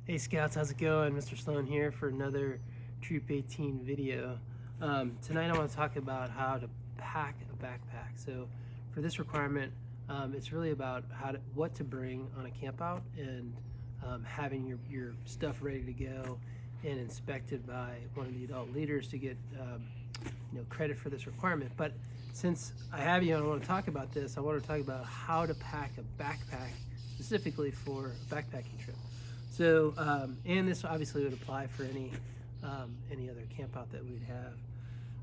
Hey Scouts, how's it going? Mr. Sloan here for another Troop 18 video. Tonight I want to talk about how to pack a backpack. So for this requirement, it's really about what to bring on a camp out and having your stuff ready to go and inspected by one of the adult leaders to get credit for this requirement. But since I have you and I want to talk about this, I want to talk about how to pack a backpack specifically for a backpacking trip. So, and this obviously would apply for any other camp out that we'd have.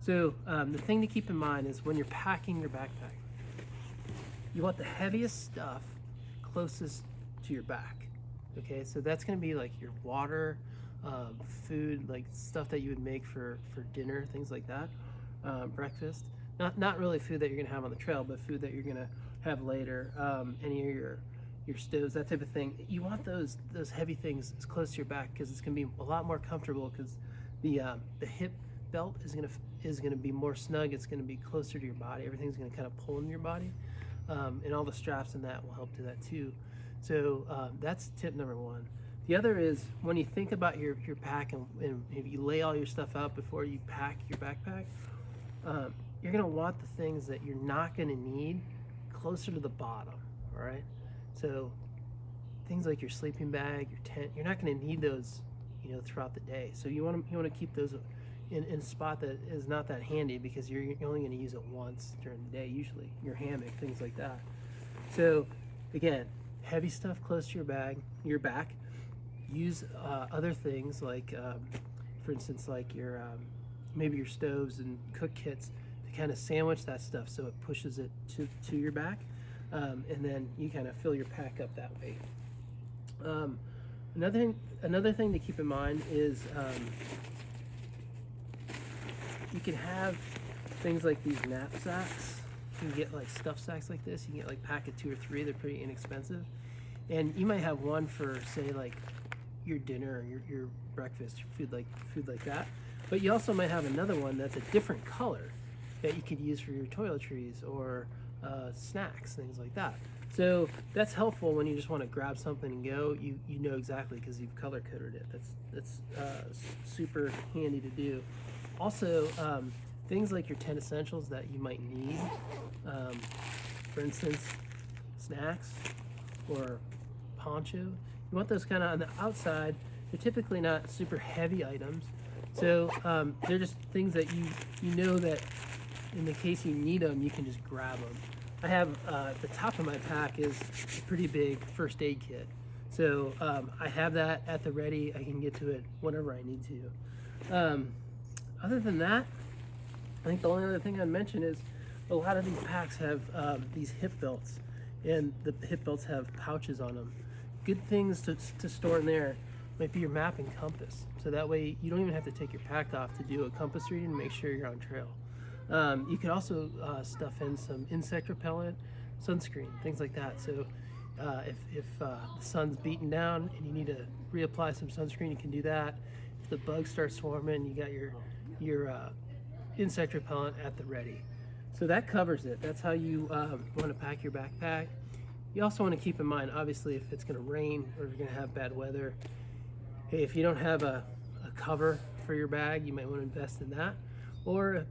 So the thing to keep in mind is when you're packing your backpack, you want the heaviest stuff closest to your back. Okay, so that's going to be like your water, food, like stuff that you would make for dinner, things like that, breakfast. Not really food that you're going to have on the trail, but food that you're going to have later. Any of your stoves, that type of thing. You want those heavy things as close to your back because it's going to be a lot more comfortable because the hip belt is going to be more snug. It's going to be closer to your body. Everything's going to kind of pull in your body, and all the straps in that will help do that too. So that's tip number one. The other is when you think about your pack and if you lay all your stuff out before you pack your backpack, you're going to want the things that you're not going to need closer to the bottom. All right. So things like your sleeping bag, your tent, you're not going to need those, throughout the day. So you want to keep those in a spot that is not that handy because you're only going to use it once during the day, usually your hammock, things like that. So again, heavy stuff close to your back. Use other things like, for instance, like your maybe your stoves and cook kits to kind of sandwich that stuff so it pushes it to your back. And then you kind of fill your pack up that way. Another thing to keep in mind is you can have things like these knapsacks. You can get like stuff sacks like this. You can get like pack of 2 or 3. They're pretty inexpensive. And you might have one for say like your dinner or your breakfast, food like that. But you also might have another one that's a different color that you could use for your toiletries or snacks, things like that. So that's helpful when you just want to grab something and go. You know exactly because you've color coded it. That's super handy to do. Also, things like your tent essentials that you might need. For instance, snacks or poncho. You want those kind of on the outside. They're typically not super heavy items. So they're just things that you know that in the case you need them, you can just grab them. I have at the top of my pack is a pretty big first aid kit. So I have that at the ready. I can get to it whenever I need to. Other than that, I think the only other thing I'd mention is a lot of these packs have these hip belts, and the hip belts have pouches on them. Good things to store in there might be your map and compass. So that way you don't even have to take your pack off to do a compass reading and make sure you're on trail. You could also stuff in some insect repellent, sunscreen, things like that. So if the sun's beating down and you need to reapply some sunscreen, you can do that. If the bugs start swarming, you got your insect repellent at the ready. So that covers it. That's how you want to pack your backpack. You also want to keep in mind, obviously, if it's going to rain or you're going to have bad weather, hey, if you don't have a cover for your bag, you might want to invest in that. Or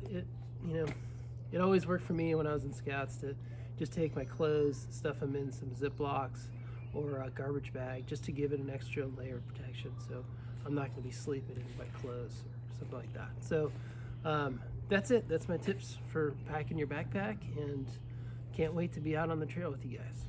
it always worked for me when I was in Scouts to just take my clothes, stuff them in some Ziplocs or a garbage bag just to give it an extra layer of protection. So I'm not going to be sleeping in my clothes or something like that. So that's it. That's my tips for packing your backpack, and can't wait to be out on the trail with you guys.